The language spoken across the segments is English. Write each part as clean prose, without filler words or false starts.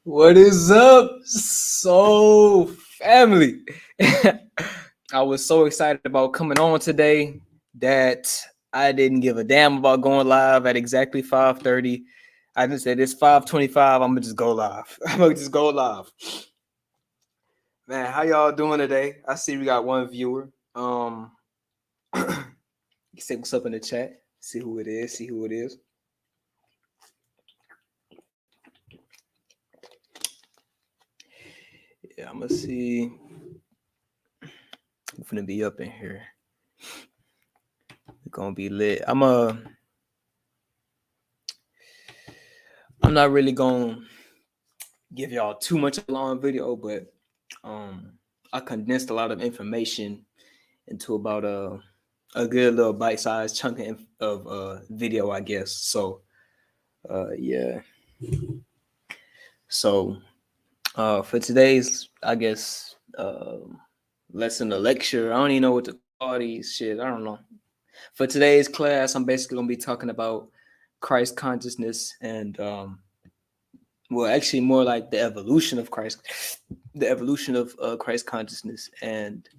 What is up, soul family? I was so excited about coming on today that I didn't give a damn about going live at exactly 5:30. I just said it's 5:25. I'm gonna just go live. I'm gonna just go live. Man, how y'all doing today? I see we got one viewer. You say what's up in the chat. See who it is. See who it is. Yeah, I'm gonna see. I'm gonna be up in here. It's gonna be lit. I'm not really gonna give y'all too much of a long video, but I condensed a lot of information into about a good little bite-sized chunk of video, I guess. So yeah. So for today's, I guess, lesson or lecture, I don't even know what to call these shit. I don't know. For today's class, I'm basically gonna be talking about Christ consciousness and well, actually more like the evolution of Christ consciousness and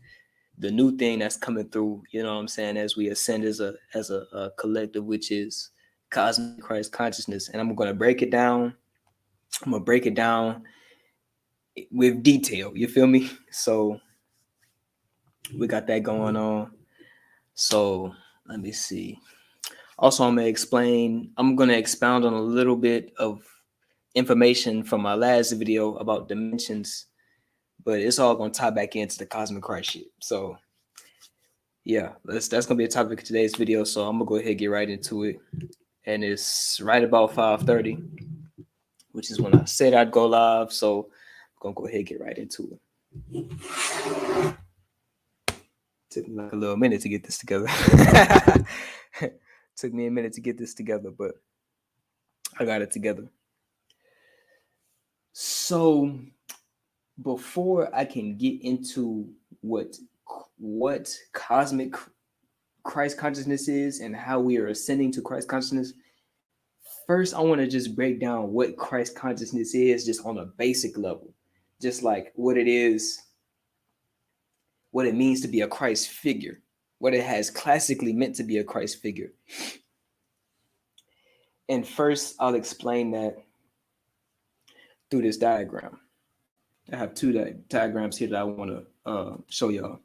the new thing that's coming through, you know what I'm saying, as we ascend as a collective, which is cosmic Christ consciousness. And I'm going to break it down. I'm going to break it down with detail. You feel me? So we got that going on. So let me see. Also, I'm going to expound on a little bit of information from my last video about dimensions, but it's all going to tie back into the cosmic Christ shit. So yeah, that's going to be a topic of today's video. So I'm going to go ahead and get right into it. And it's right about 5:30, which is when I said I'd go live. So I'm going to go ahead and get right into it. Took me like a little minute to get this together. Took me a minute to get this together, but I got it together. So before I can get into what cosmic Christ consciousness is and how we are ascending to Christ consciousness, first I want to just break down what Christ consciousness is, just on a basic level, just like what it is, what it means to be a Christ figure, what it has classically meant to be a Christ figure. And first I'll explain that through this diagram. I have two diagrams here that I want to show y'all.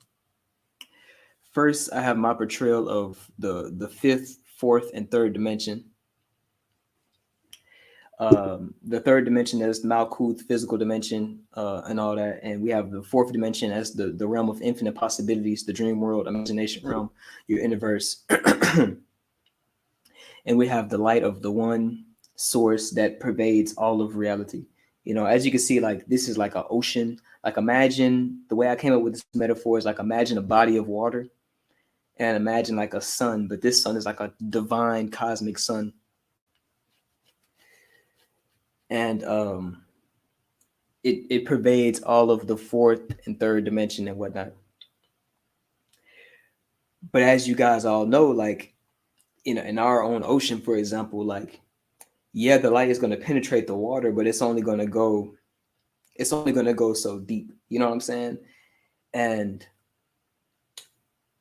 First, I have my portrayal of the fifth, fourth, and third dimension. The third dimension is Malkuth, physical dimension, and all that. And we have the fourth dimension as the realm of infinite possibilities, the dream world, imagination realm, your universe. And we have the light of the one source that pervades all of reality. You know, as you can see, like this is like an ocean. Like imagine, the way I came up with this metaphor is like imagine a body of water and imagine like a sun, but this sun is like a divine cosmic sun. And it pervades all of the fourth and third dimension and whatnot. But as you guys all know, like, you know, in our own ocean, for example, like, yeah, the light is going to penetrate the water, but it's only going to go so deep. You know what I'm saying? And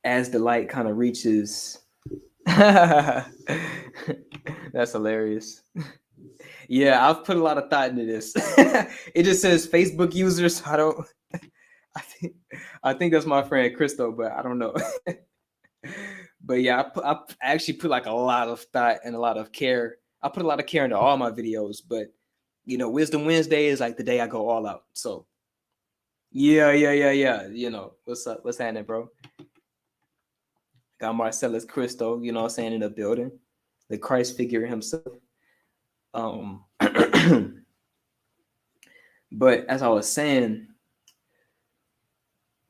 as the light kind of reaches, that's hilarious. Yeah, I've put a lot of thought into this. It just says Facebook users. I think that's my friend Christo, but I don't know. But yeah, I actually put like a lot of thought and a lot of care. I put a lot of care into all my videos, but you know, Wisdom Wednesday is like the day I go all out. So yeah. You know, what's up? What's happening, bro? Got Marcellus Christo, you know what I'm saying, in the building. The Christ figure himself. But as I was saying,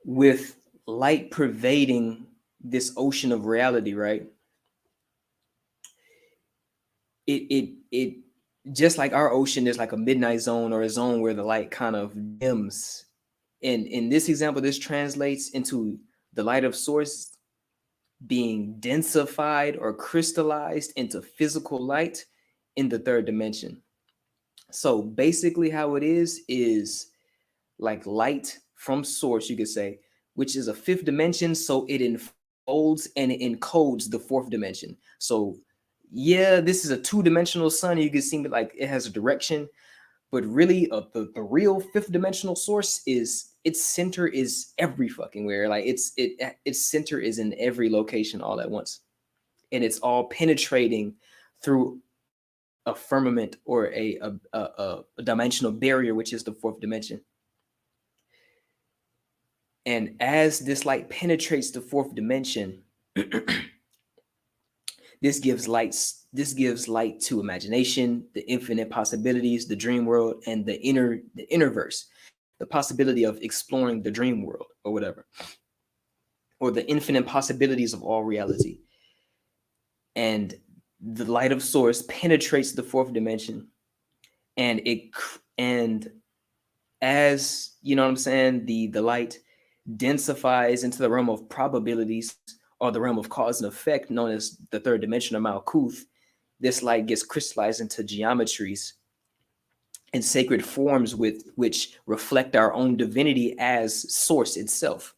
with light pervading this ocean of reality, right? It just like our ocean is like a midnight zone or a zone where the light kind of dims. And in this example, this translates into the light of source being densified or crystallized into physical light in the third dimension. So basically, how it is like light from source, you could say, which is a fifth dimension. So it enfolds and it encodes the fourth dimension. So yeah, this is a two-dimensional sun. You can see like it has a direction, but really the real fifth dimensional source is its center is every fucking where. Like its center is in every location all at once. And it's all penetrating through a firmament or a dimensional barrier, which is the fourth dimension. And as this light penetrates the fourth dimension, this gives light to imagination, the infinite possibilities, the dream world, and the inner verse, the possibility of exploring the dream world or whatever, or the infinite possibilities of all reality. And the light of source penetrates the fourth dimension, and and as you know what I'm saying, the light densifies into the realm of probabilities or the realm of cause and effect, known as the third dimension of Malkuth. This light gets crystallized into geometries and sacred forms with which reflect our own divinity as source itself.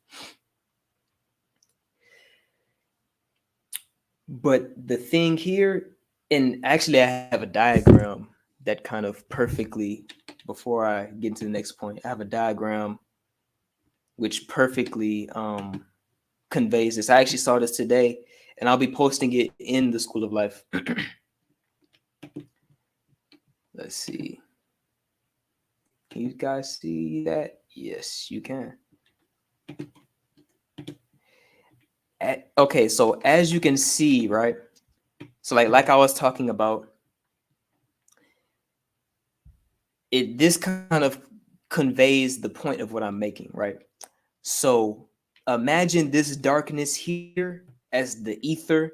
But the thing here, and actually I have a diagram that kind of perfectly, before I get into the next point, I have a diagram which perfectly conveys this. I actually saw this today, and I'll be posting it in the School of Life. Let's see. Can you guys see that? Yes, you can. Okay, so as you can see, right? So like I was talking about, this kind of conveys the point of what I'm making, right? So imagine this darkness here as the ether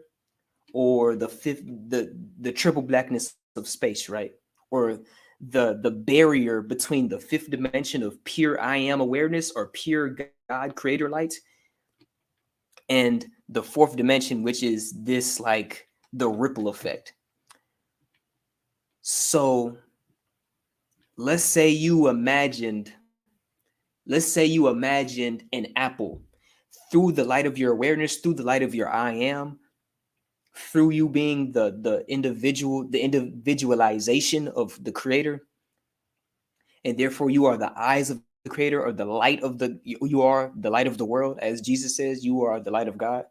or the triple blackness of space, right? Or the barrier between the fifth dimension of pure I am awareness or pure God creator light and the fourth dimension, which is this like the ripple effect. So let's say you imagined an apple through the light of your awareness, through the light of your I am, through you being the individualization of the creator, and therefore you are the eyes of the creator or the light of you are the light of the world, as Jesus says, you are the light of God.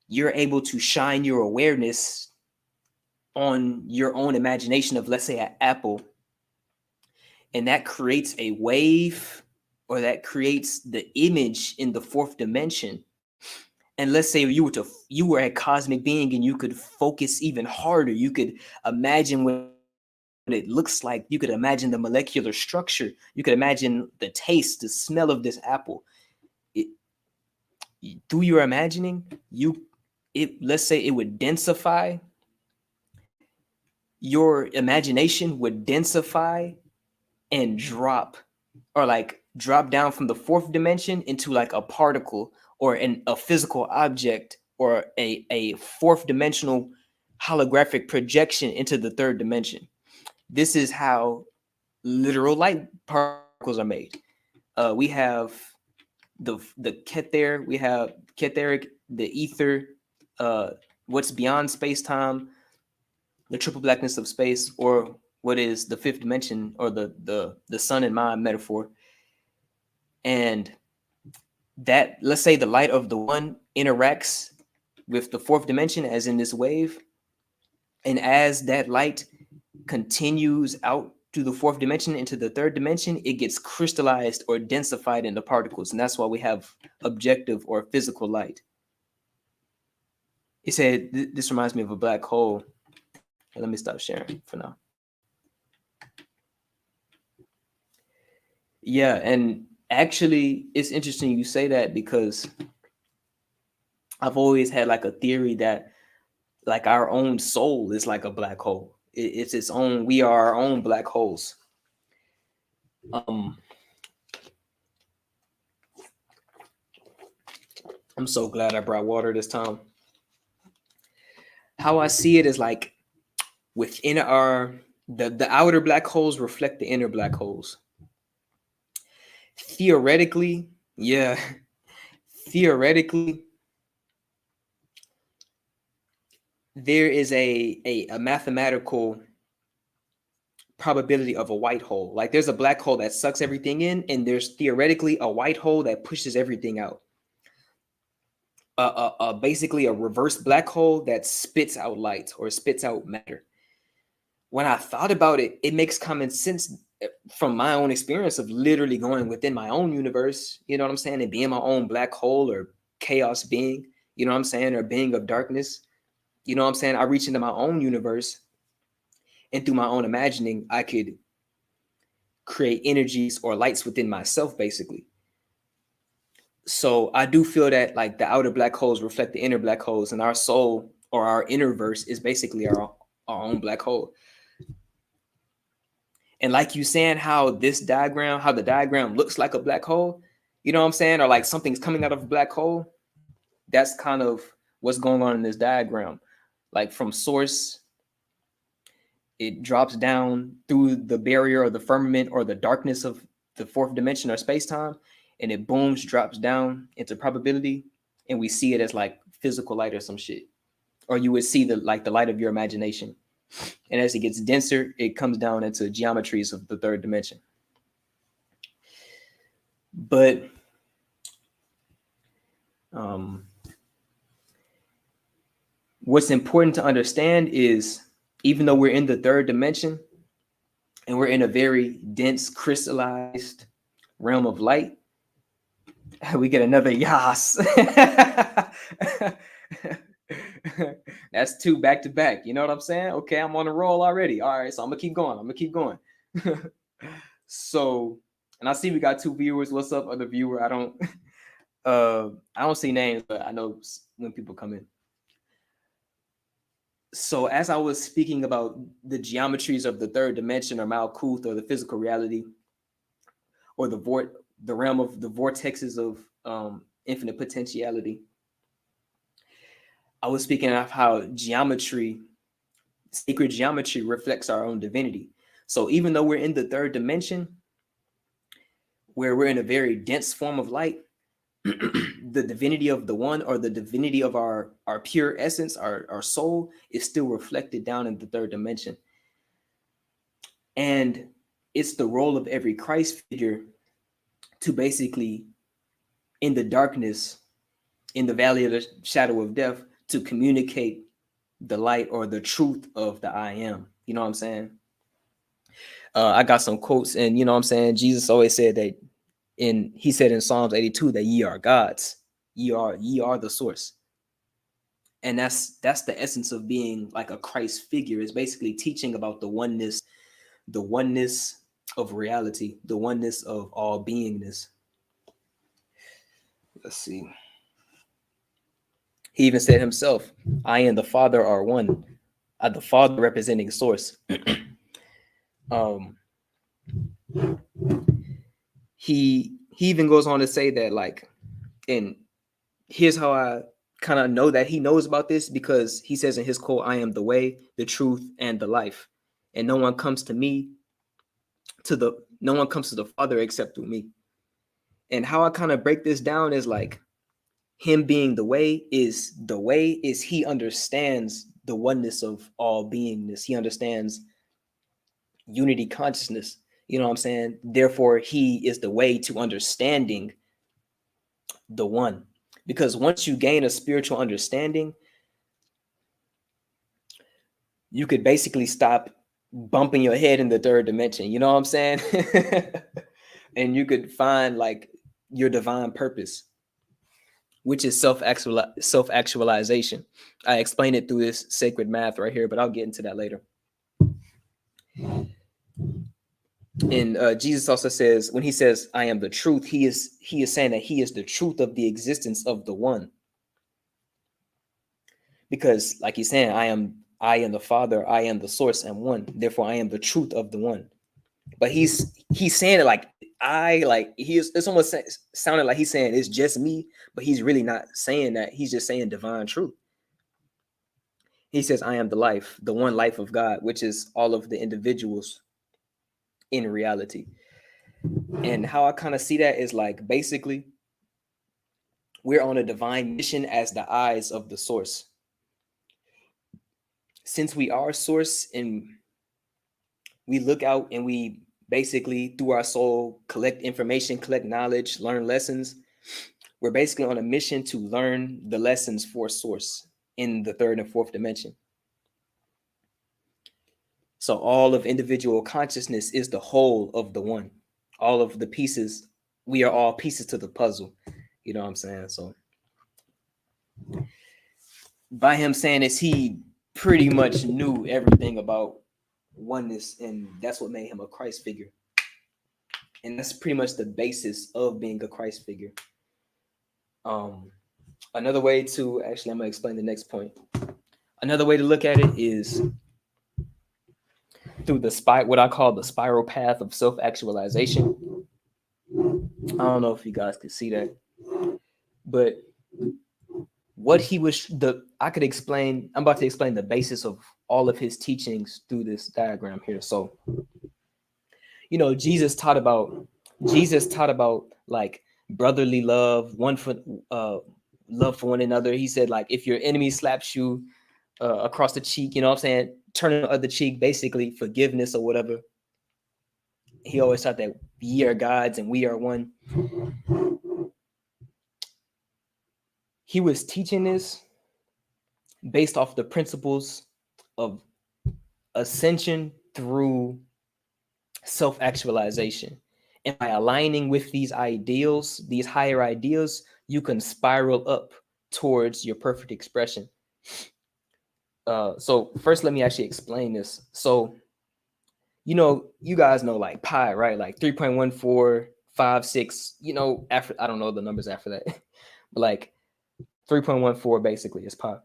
You're able to shine your awareness on your own imagination of, let's say, an apple, and that creates a wave, or that creates the image in the fourth dimension. And let's say you were a cosmic being and you could focus even harder. You could imagine what it looks like. You could imagine the molecular structure. You could imagine the taste, the smell of this apple. It, through your imagining, let's say it would densify. Your imagination would densify and drop down from the fourth dimension into like a particle or a physical object or a fourth dimensional holographic projection into the third dimension. This is how literal light particles are made. We have the kether, we have ketheric, the ether, uh, what's beyond space time, the triple blackness of space, or what is the fifth dimension, or the sun and mind metaphor. And that, let's say the light of the one interacts with the fourth dimension, as in this wave, and as that light continues out to the fourth dimension into the third dimension, it gets crystallized or densified into particles, and that's why we have objective or physical light. He said this reminds me of a black hole. Let me stop sharing for now. Yeah, and actually, it's interesting you say that because I've always had like a theory that like our own soul is like a black hole. It's its own. We are our own black holes. Um, I'm so glad I brought water this time. How I see it is like within our the outer black holes reflect the inner black holes. Theoretically, yeah, theoretically, there is a mathematical probability of a white hole. Like there's a black hole that sucks everything in, and there's theoretically a white hole that pushes everything out. Basically a reverse black hole that spits out light or spits out matter. When I thought about it, it makes common sense from my own experience of literally going within my own universe, you know what I'm saying, and being my own black hole or chaos being, you know what I'm saying, or being of darkness, you know what I'm saying. I reach into my own universe, and through my own imagining, I could create energies or lights within myself, basically. So I do feel that like the outer black holes reflect the inner black holes, and our soul or our inner verse is basically our own black hole. And like you saying how this diagram, how the diagram looks like a black hole, you know what I'm saying? Or like something's coming out of a black hole. That's kind of what's going on in this diagram. Like from source, it drops down through the barrier or the firmament or the darkness of the fourth dimension or space-time, and it booms, drops down into probability, and we see it as like physical light or some shit. Or you would see the like the light of your imagination. And as it gets denser, it comes down into geometries of the third dimension. But um, what's important to understand is even though we're in the third dimension and we're in a very dense, crystallized realm of light, we get another yas. That's two back to back. You know what I'm saying? Okay, I'm on a roll already. All right, so I'm gonna keep going. I'm gonna keep going. So, and I see we got two viewers. What's up, other viewer? I don't see names, but I know when people come in. So as I was speaking about the geometries of the third dimension or Malkuth or the physical reality or the realm of the vortexes of infinite potentiality, I was speaking of how geometry, sacred geometry reflects our own divinity. So even though we're in the third dimension, where we're in a very dense form of light, the divinity of the one or the divinity of our pure essence, our soul is still reflected down in the third dimension. And it's the role of every Christ figure to basically, in the darkness, in the valley of the shadow of death, to communicate the light or the truth of the I am. You know what I'm saying? I got some quotes, and you know what I'm saying? Jesus always said that he said in Psalms 82 that ye are gods, ye are the source. And that's the essence of being like a Christ figure, is basically teaching about the oneness of reality, the oneness of all beingness. Let's see. He even said himself, I and the Father are one. The Father representing source. um he even goes on to say that like, and here's how I kind of know that he knows about this, because he says in his quote, I am the way, the truth, and the life. And no one comes to the Father except through me. And how I kind of break this down is like him being the way is he understands the oneness of all beingness. He understands unity consciousness. You know what I'm saying? Therefore, he is the way to understanding the one. Because once you gain a spiritual understanding, you could basically stop bumping your head in the third dimension. You know what I'm saying? And you could find like your divine purpose, which is self-actualization. I explain it through this sacred math right here, but I'll get into that later. And Jesus also says, when he says, "I am the truth," he is saying that he is the truth of the existence of the one. Because, like he's saying, I am the Father, I am the source and one. Therefore, I am the truth of the one. But he's saying it like it's almost sounding like he's saying it's just me, but he's really not saying that. He's just saying divine truth. He says, "I am the life, the one life of God," which is all of the individuals in reality. And how I kind of see that is like basically we're on a divine mission as the eyes of the source. Since we are source and we look out and we basically through our soul collect information, collect knowledge, learn lessons, we're basically on a mission to learn the lessons for source in the third and fourth dimension. So all of individual consciousness is the whole of the one. All of the pieces, we are all pieces to the puzzle. You know what I'm saying? So by him saying this, he pretty much knew everything about oneness, and that's what made him a Christ figure. And that's pretty much the basis of being a Christ figure. Another way to actually, I'm gonna explain the next point. Another way to look at it is through what I call the spiral path of self-actualization. I don't know if you guys could see that, but what he was I could explain. I'm about to explain the basis of all of his teachings through this diagram here. So, Jesus taught about like brotherly love, love for one another. He said like if your enemy slaps you across the cheek, you know what I'm saying, turn the other cheek, basically forgiveness or whatever. He always taught that ye are gods and we are one. He was teaching this based off the principles of ascension through self-actualization. And by aligning with these ideals, these higher ideals, you can spiral up towards your perfect expression. So first, let me actually explain this. So, you guys know like pi, right? Like 3.1456, after, I don't know the numbers after that, but like 3.14 basically is pi.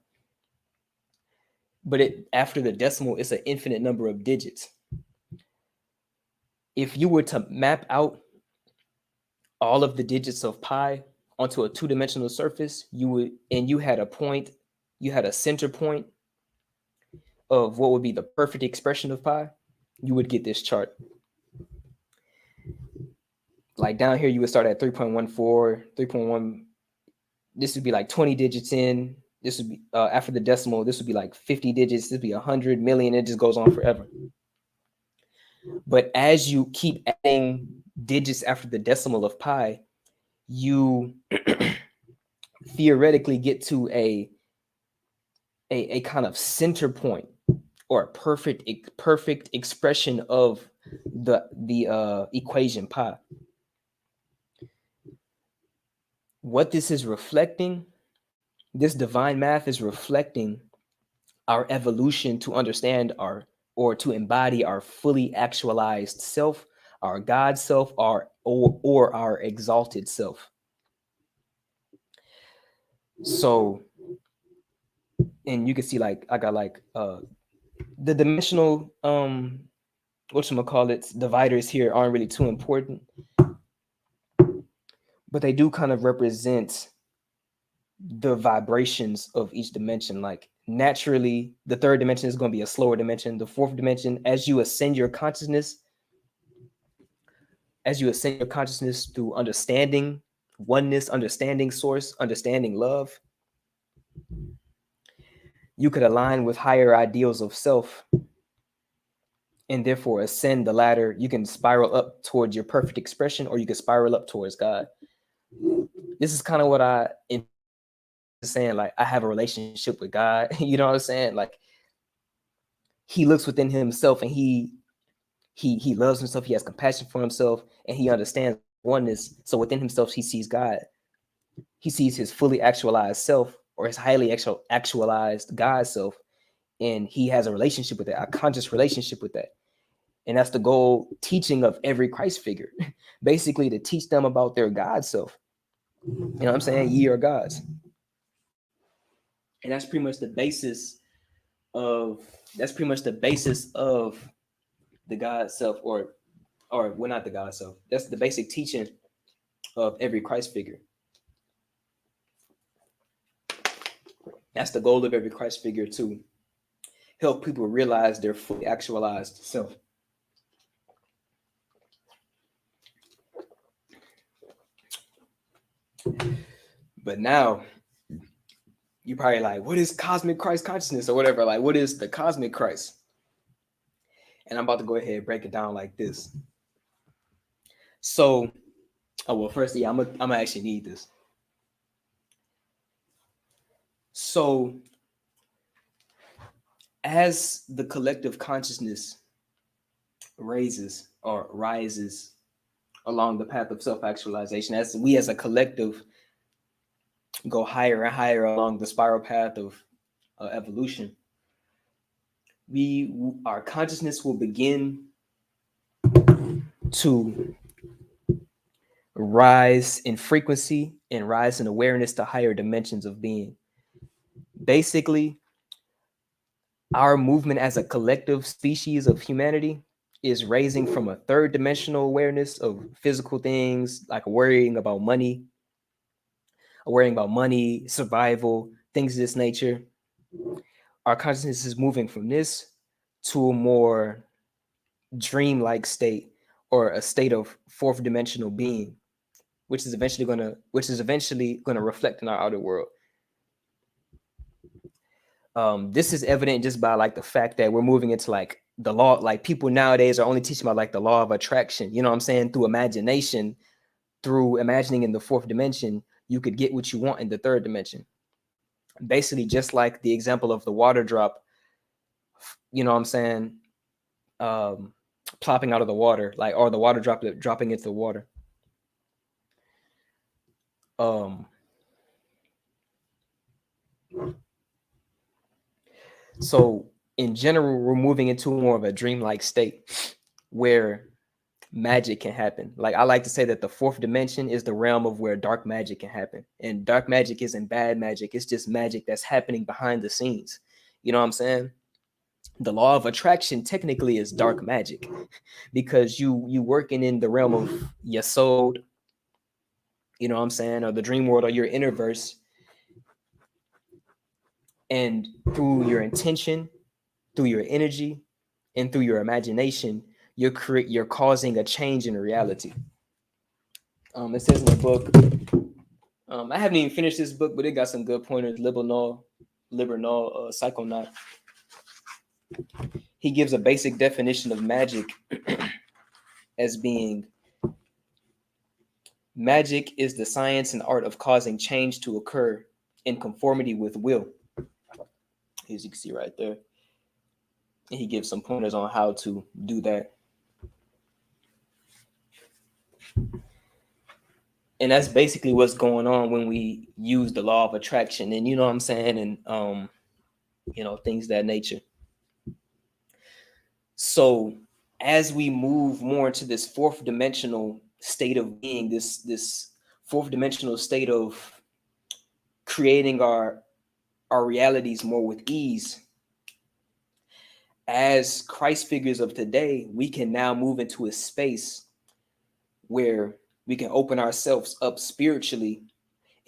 But after the decimal, it's an infinite number of digits. If you were to map out all of the digits of pi onto a two-dimensional surface, you had a center point of what would be the perfect expression of pi, you would get this chart. Like down here, you would start at 3.14, 3.1. This would be like 20 digits in. This would be after the decimal. This would be like 50 digits. This would be 100 million. It just goes on forever. But as you keep adding digits after the decimal of pi, you theoretically get to a kind of center point or a perfect expression of the equation pi. What this is reflecting, this divine math is reflecting our evolution to understand or to embody our fully actualized self, our God self, or our exalted self. So, and you can see like I got like the dimensional whatchamacallits dividers here aren't really too important, but they do kind of represent the vibrations of each dimension. Like naturally, the third dimension is going to be a slower dimension. The fourth dimension, as you ascend your consciousness through understanding oneness, understanding source, understanding love, you could align with higher ideals of self and therefore ascend the ladder. You can spiral up towards your perfect expression, or you can spiral up towards God. This is kind of what I am saying. Like I have a relationship with God. You know what I'm saying? Like he looks within himself and he loves himself. He has compassion for himself and he understands oneness. So within himself, he sees God. He sees his fully actualized self or his highly actualized God self. And he has a relationship with that, a conscious relationship with that. And that's the goal teaching of every Christ figure, basically to teach them about their God self. You know what I'm saying? Ye are gods. And that's pretty much the basis of the God self, or well, not the God self. That's the basic teaching of every Christ figure. That's the goal of every Christ figure, to help people realize their fully actualized self. But now you probably like, what is cosmic Christ consciousness or whatever? Like, what is the cosmic Christ? And I'm about to go ahead and break it down like this. So, oh well, first, yeah, I'm gonna actually need this. So, as the collective consciousness rises along the path of self-actualization, as we as a collective go higher and higher along the spiral path of evolution, our consciousness will begin to rise in frequency and rise in awareness to higher dimensions of being. Basically, our movement as a collective species of humanity is raising from a third dimensional awareness of physical things, like worrying about money, survival, things of this nature. Our consciousness is moving from this to a more dreamlike state, or a state of fourth dimensional being, which is eventually going to reflect in our outer world. This is evident just by like the fact that we're moving into like the law. Like, people nowadays are only teaching about like the law of attraction. You know what I'm saying? Through imagination, through imagining in the fourth dimension, you could get what you want in the third dimension. Basically, just like the example of the water drop. You know what I'm saying? Um, Plopping out of the water, like, or the water droplet dropping into the water. Um, so in general, we're moving into more of a dreamlike state where magic can happen. Like, I like to say that the fourth dimension is the realm of where dark magic can happen. And dark magic isn't bad magic. It's just magic that's happening behind the scenes. You know what I'm saying? The law of attraction technically is dark magic, because you working in the realm of your soul, you know what I'm saying, or the dream world, or your inner verse. And through your intention, through your energy, and through your imagination, you're causing a change in reality. It says in the book, I haven't even finished this book, but it got some good pointers. Libernal Psychonaut. He gives a basic definition of magic as being: magic is the science and art of causing change to occur in conformity with will. As you can see right there. And he gives some pointers on how to do that. And that's basically what's going on when we use the law of attraction, and you know what I'm saying, and things of that nature. So as we move more into this fourth dimensional state of being, this fourth dimensional state of creating our realities more with ease, as Christ figures of today, we can now move into a space where we can open ourselves up spiritually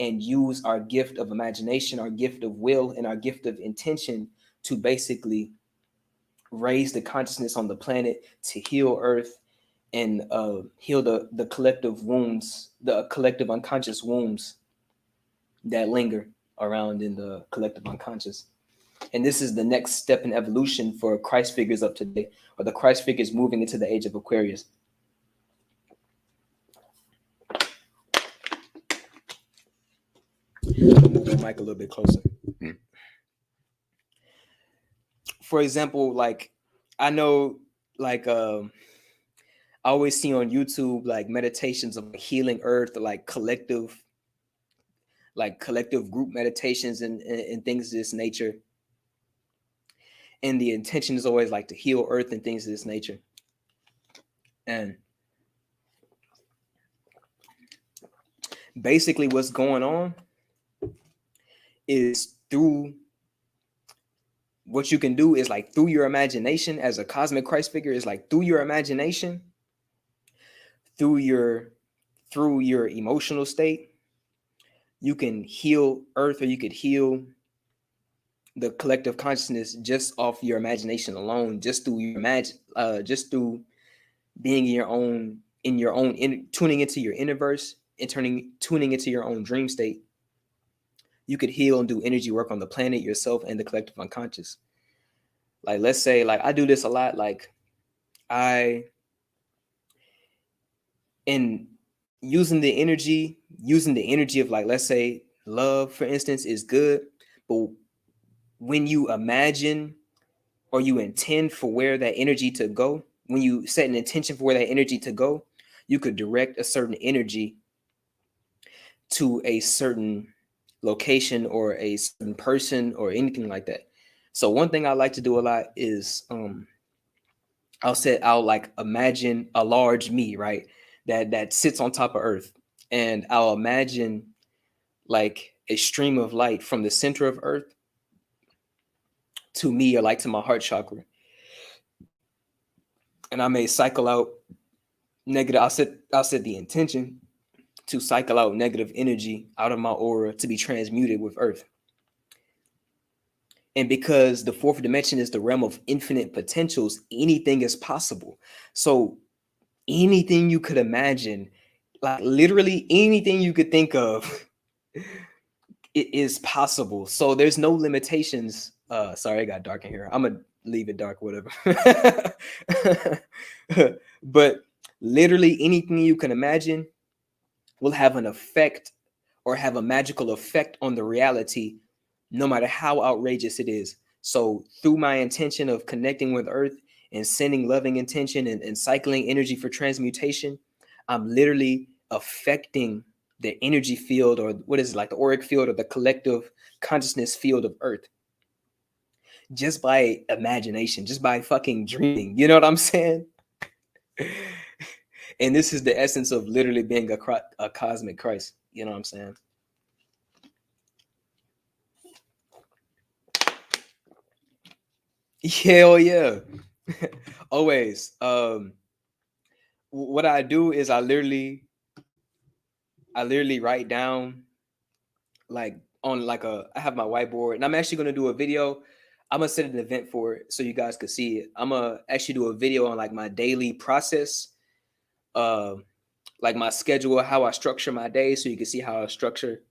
and use our gift of imagination, our gift of will, and our gift of intention to basically raise the consciousness on the planet, to heal Earth, and heal the collective wounds, the collective unconscious wounds that linger around in the collective unconscious. And this is the next step in evolution for Christ figures of today, or the Christ figures moving into the age of Aquarius. Move the mic a little bit closer. For example, like, I know, like, I always see on YouTube like meditations of healing Earth, or like collective group meditations, and things of this nature. And the intention is always like to heal Earth and things of this nature. And basically what's going on is through what you can do is like through your imagination as a cosmic Christ figure is like through your imagination, through your emotional state, you can heal earth, or you could heal the collective consciousness just off your imagination alone, just through your just through being in your own tuning into your universe and tuning into your own dream state. You could heal and do energy work on the planet, yourself, and the collective unconscious. Like, let's say, like, I do this a lot. Like, I in using the energy of, like, let's say love, for instance, is good, but when you imagine or you intend for where that energy to go, when you set an intention for where that energy to go, you could direct a certain energy to a certain location or a certain person or anything like that. So one thing I like to do a lot is I'll like imagine a large me, right? That sits on top of earth. And I'll imagine like a stream of light from the center of earth to me, or like to my heart chakra. And I may cycle out negative. I'll set the intention to cycle out negative energy out of my aura to be transmuted with earth. And because the fourth dimension is the realm of infinite potentials, anything is possible. So anything you could imagine, like literally anything you could think of, it is possible. So there's no limitations. Sorry, I got dark in here. I'm gonna leave it dark, whatever. But literally anything you can imagine will have an effect or have a magical effect on the reality, no matter how outrageous it is. So through my intention of connecting with earth and sending loving intention and cycling energy for transmutation, I'm literally affecting the energy field, or what is it, like the auric field or the collective consciousness field of earth, just by imagination, just by fucking dreaming. You know what I'm saying? And this is the essence of literally being a cosmic Christ. You know what I'm saying? Hell yeah. Always. What I do is I literally write down, like, on like I have my whiteboard, and I'm actually gonna do a video. I'm gonna set an event for it so you guys could see it. I'm gonna actually do a video on like my daily process, uh, like my schedule, how I structure my day, so you can see how I structure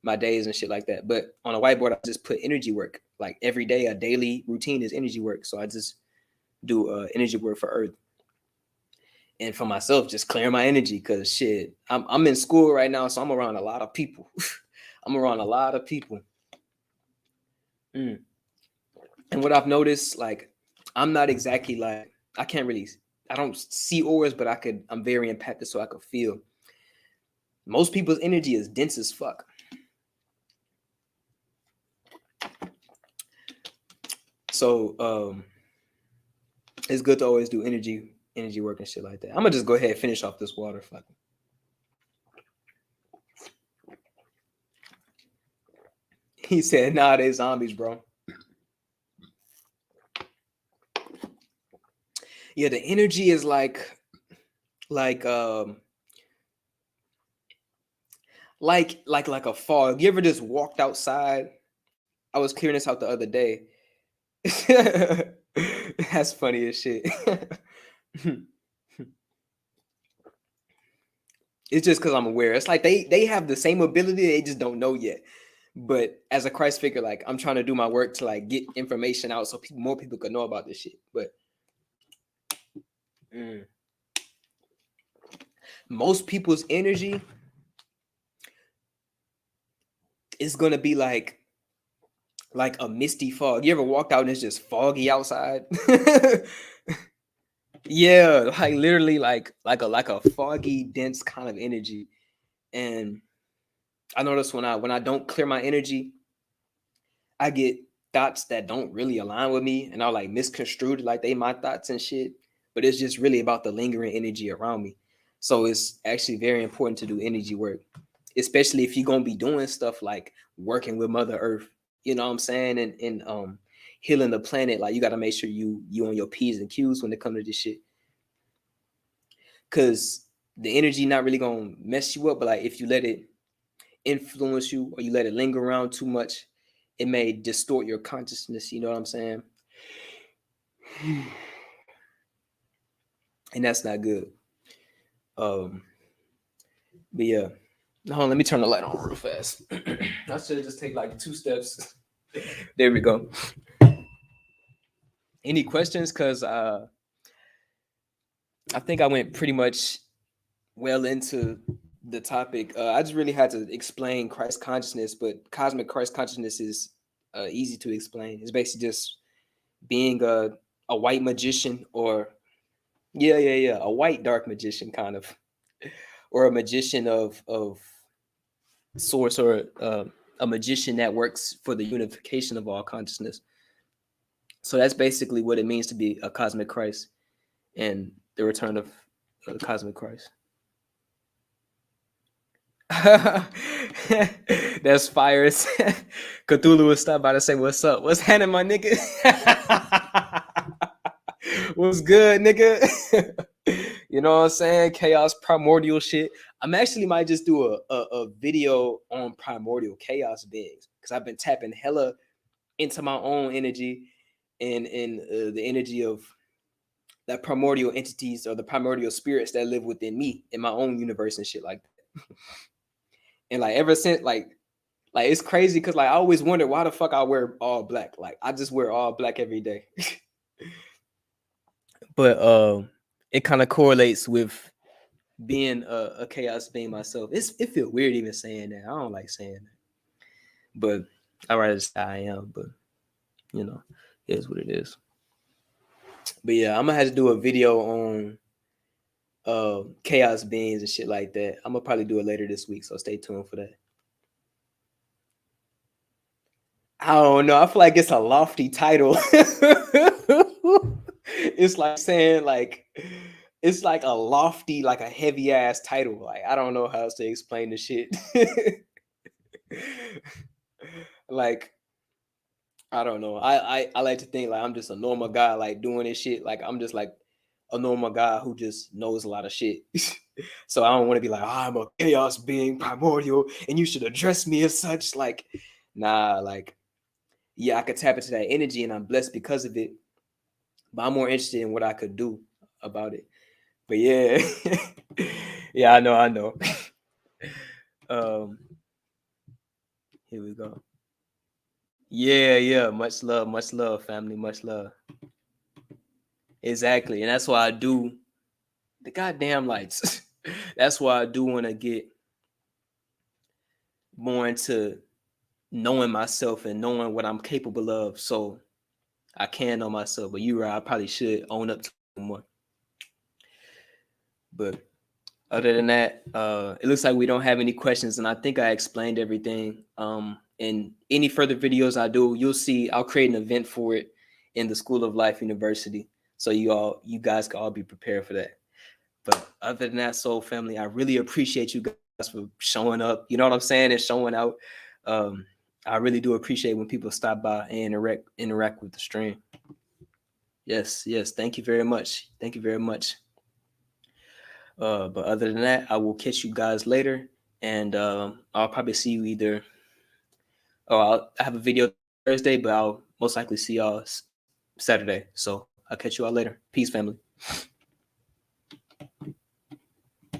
my days and shit like that. But on a whiteboard, I just put energy work. Like every day, a daily routine is energy work. So I just do energy work for Earth, and for myself, just clearing my energy, because shit, I'm in school right now, so I'm around a lot of people. I'm around a lot of people. Mm. And what I've noticed, like, I'm not exactly like, I can't really, I don't see auras, but I'm very empathic, so I could feel. Most people's energy is dense as fuck. So it's good to always do energy work and shit like that. I'm gonna just go ahead and finish off this water. Fuck. He said, "Nah, they zombies, bro." Yeah, the energy is like like a fog. You ever just walked outside? I was clearing this out the other day. That's funny as shit. It's just because I'm aware. It's like they have the same ability, they just don't know yet. But as a Christ figure, like, I'm trying to do my work to like get information out so more people could know about this shit. But mm, most people's energy is gonna be like a misty fog. You ever walked out and it's just foggy outside? Yeah, like literally like a foggy, dense kind of energy. And I notice when I don't clear my energy, I get thoughts that don't really align with me, and I'll like misconstrued like they my thoughts and shit. but it's just really about the lingering energy around me. So it's actually very important to do energy work, especially if you're gonna be doing stuff like working with Mother Earth. You know what I'm saying? And healing the planet. Like you got to make sure you on your P's and Q's when it comes to this shit, because the energy not really gonna mess you up, but like if you let it influence you or you let it linger around too much, it may distort your consciousness. You know what I'm saying? And that's not good. Um, but yeah, hold on, let me turn the light on real fast. I should just take like 2 steps. There we go. Any questions? Cause I think I went pretty much well into the topic. I just really had to explain Christ consciousness, but cosmic Christ consciousness is easy to explain. It's basically just being a white magician, or yeah, a white dark magician kind of, or a magician of source, or a magician that works for the unification of all consciousness. So that's basically what it means to be a cosmic Christ and the return of cosmic Christ. That's fire. Cthulhu will stop by to say, "What's up? What's happening, my nigga? What's good, nigga?" You know what I'm saying? Chaos, primordial shit. I'm actually might just do a video on primordial chaos beings, because I've been tapping hella into my own energy and the energy of that primordial entities or the primordial spirits that live within me in my own universe and shit like that. And like ever since, like it's crazy because like I always wonder why the fuck I wear all black. Like I just wear all black every day. But it kind of correlates with being a chaos being myself. It feels weird even saying that. I don't like saying that. But I rather say I am, but you know, it is what it is. But yeah, I'm gonna have to do a video on chaos beings and shit like that. I'm gonna probably do it later this week, so stay tuned for that. I don't know. I feel like it's a lofty title. It's like saying like it's like a lofty, like a heavy ass title. Like I don't know how else to explain the shit. Like I don't know. I like to think like I'm just a normal guy, like doing this shit. Like I'm just like a normal guy who just knows a lot of shit. So I don't want to be like, oh, I'm a chaos being primordial, and you should address me as such. Like, nah, like yeah, I could tap into that energy, and I'm blessed because of it. But I'm more interested in what I could do about it. But yeah, yeah, I know. um, Here we go. Yeah, much love, family, much love. Exactly, and that's why I do the goddamn lights. That's why I do want to get more into knowing myself and knowing what I'm capable of, so I can know myself. But you're right, I probably should own up to more. But other than that, it looks like we don't have any questions, and I think I explained everything. In any further videos I do, you'll see I'll create an event for it in the School of Life University, so you guys can all be prepared for that. But other than that, soul family, I really appreciate you guys for showing up. You know what I'm saying, and showing out. Um, I really do appreciate when people stop by and interact with the stream. Yes. Thank you very much. Thank you very much. But other than that, I will catch you guys later, and I'll probably see you either. Oh, I have a video Thursday, but I'll most likely see y'all Saturday. So I'll catch you all later. Peace, family.